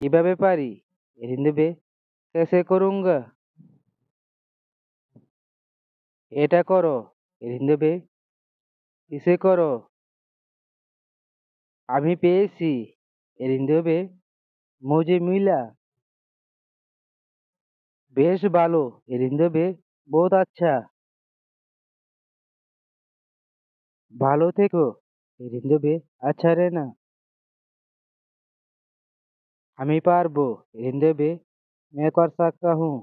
কিভাবে পারি? এরিন্দবে कैसे करूँगा? এটা করো। এরিন্দবে ইসে করো। আমি পেয়েছি। এরিন্দবে मुझे मिला। বেশ ভালো। এরিন্দবে बहुत अच्छा। ভালো থেকো। এরিন্দবে अच्छा रहना। আমি পারবো। এরিন্দবে मैं कर सकता हूँ।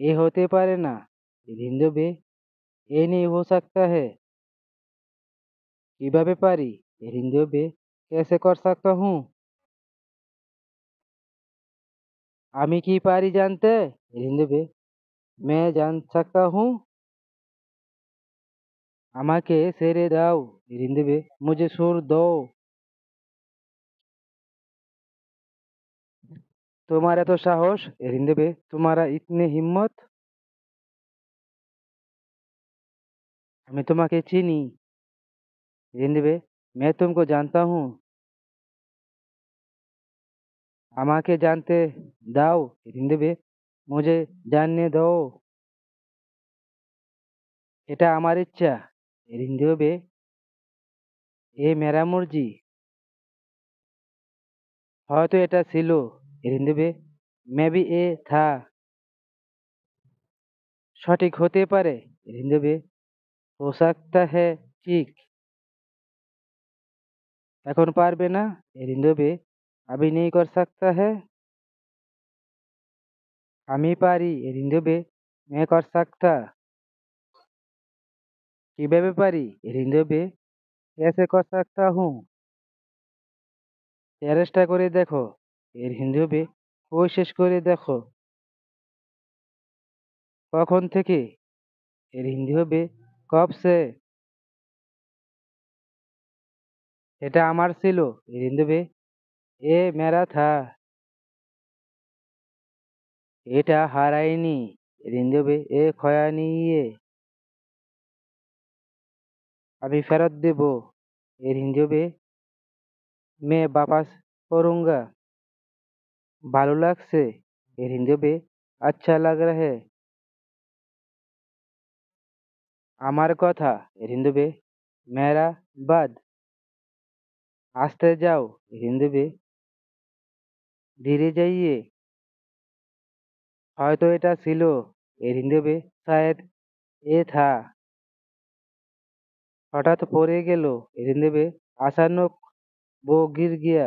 এ হতে পারে না। এরিন্দবে ये नहीं हो सकता है। কিভাবে পারি? এরিন্দবে कैसे कर सकता हूँ। আমি কি পারি জানতে? এরিন্দবে मैं जान सकता हूँ। আমাকে ছেড়ে দাও। এরিন্দবে मुझे छोड़ दो। তোমার এত সাহস? এরিন্দবে तुम्हारा इतनी हिम्मत। আমি তোমাকে চিনি। এরিন্দবে मैं तुमको जानता हूँ। আমাকে জানতে দাও। এরিন্দবে मुझे जानने दो। এটা আমার ইচ্ছা। এরিন্দবে এ মেরা মর্জি। হয়তো এটা ছিল। এরিন্দবে मैं भी এ था। সঠিক হতে পারে। এরিন্দবে हो सकता है ঠিক। এখন পারবে না। এরিন্দবে अभी नहीं कर सकता है। আমি পারি। এরিন্দবে मैं कर सकता। কিভাবে পারি? এরিন্দবে कैसे कर सकता हूँ। চেষ্টা করে দেখো। এরিন্দবে কোশিশ করে দেখো। কখন থেকে? এরিন্দবে কব সে। এটা আমার ছিল। এরিন্দবে এ মেরা থা। এটা হারায়নি। এরিন্দবে এ খোয়া নিয়ে। আমি ফেরত দেব। এরিন্দবে मैं वापस करूँगा। ভালো লাগছে। এরিন্দবে अच्छा लग रहा है। আমার কথা। এরিন্দবে मेरा बात। আস্তে যাও। এরিন্দবে ধীরে যাইয়ে। হয়তো এটা ছিল। এরিন্দবে शायद এ থা। হঠাৎ পড়ে গেল। এরিন্দবে अचानक वो गिर गया।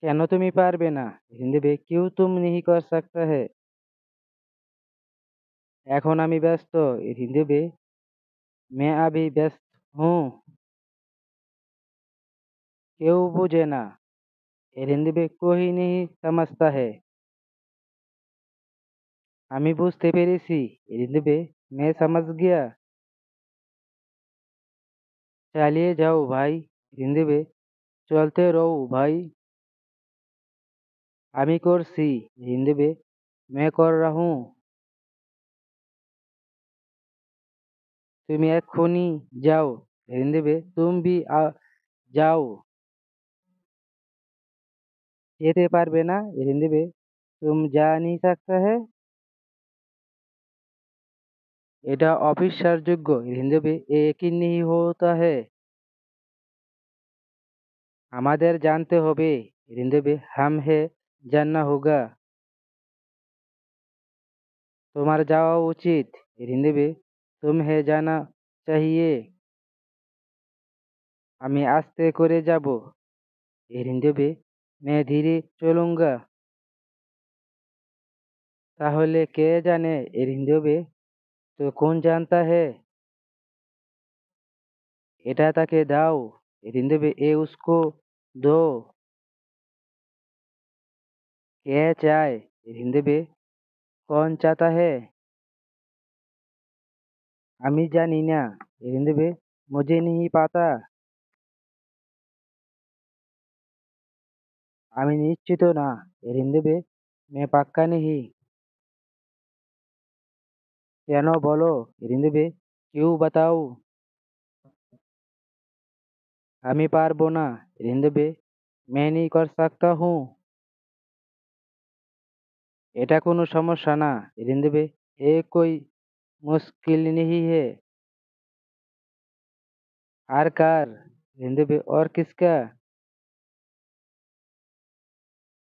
কেন তুমি পারবে না? এরিন্দবে क्यों तुम नहीं कर सकता है। এখন আমি ব্যস্ত। এরিন্দবে मैं अभी व्यस्त हूँ। কেউ বুঝে না। এরিন্দবে कोई नहीं समझता है। আমি বুঝতে পেরেছি। এরিন্দবে मैं समझ गया। চালিয়ে যাও ভাই। এরিন্দবে চলতে রও ভাই। আমি করছি। এরিন্দবে मैं कर रहा हूँ। তুমি এক্ষুনি যাও। এরিন্দবে तुम भी যাও। যেতে পারবে না। এরিন্দবে तुम जा नहीं सकता है। এটা অবিশ্বাসযোগ্য। এরিন্দবে ये यकीन नहीं होता है। আমাদের জানতে হবে। এরিন্দবে हम है जानना होगा। তোমার যাওয়া উচিত। এরিন্দবে तुम्हें जाना चाहिए। আমি আস্তে করে যাব। এরিন্দবে मैं धीरे चलूँगा। তাহলে কে জানে? এরিন্দবে तो कौन जानता है। এটা তাকে দাও। এরিন্দবে এ उसको दो। কে চায়? এরিন্দবে कौन चाहता है। আমি জানি না। এরিন্দবে मुझे नहीं पता। আমি নিশ্চিত না। এরিন্দবে मैं पक्का नहीं। কেন বলো? এরিন্দবে क्यों बताओ। আমি পারবো না रिंदबे मैं नहीं कर सकता हूँ। এটা কোনো সমস্যা না रिंदबे ये कोई मुश्किल नहीं है। आर कार रिंदबे और किसका?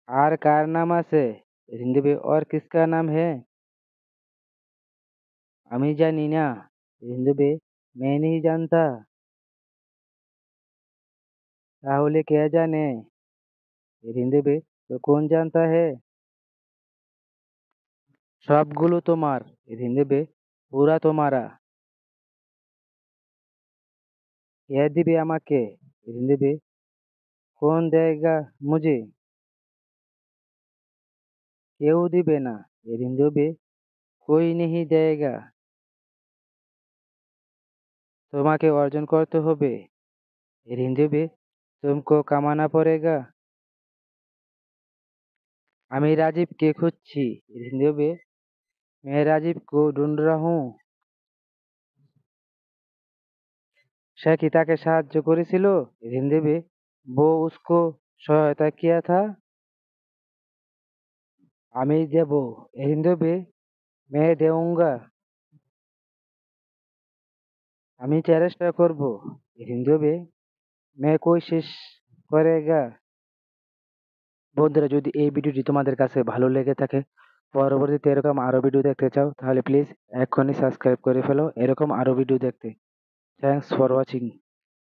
आर कार नाम আছে रिंदबे और किसका नाम है? আমি জানি না रिंदबे मैं नहीं जानता। তাহলে কে জানে? रिंदबे तो कौन जानता है? সবগুলো তোমার रिंदबे पूरा तुम्हारा। কে দিবে আমাকে रिंदबे कौन देगा मुझे? কেউ দিবে না रिंदबे कोई नहीं देगा। তোমাকে অর্জন করতে হবে रिंदबे तुमको कमाना पड़ेगा। আমি রাজীবকে খুঁজছি रिंदबे मैं राजीव को ढूंढ रहा हूँ। সে কি তাকে সাহায্য করেছিল रिंदबे वो उसको সহায়তা किया था। আমি দেব रिंदबे मैं देऊंगा। আমি চেষ্টা করব रिंदबे मैं कोशिश करेगा। বন্ধুরা যদি এই ভিডিওটি তোমাদের কাছে ভালো লেগে থাকে পরবর্তীতে এরকম আরো ভিডিও দেখতে চাও তাহলে প্লিজ এক্ষুনি সাবস্ক্রাইব করে ফেলো এরকম আরো ভিডিও দেখতে। Thanks for watching.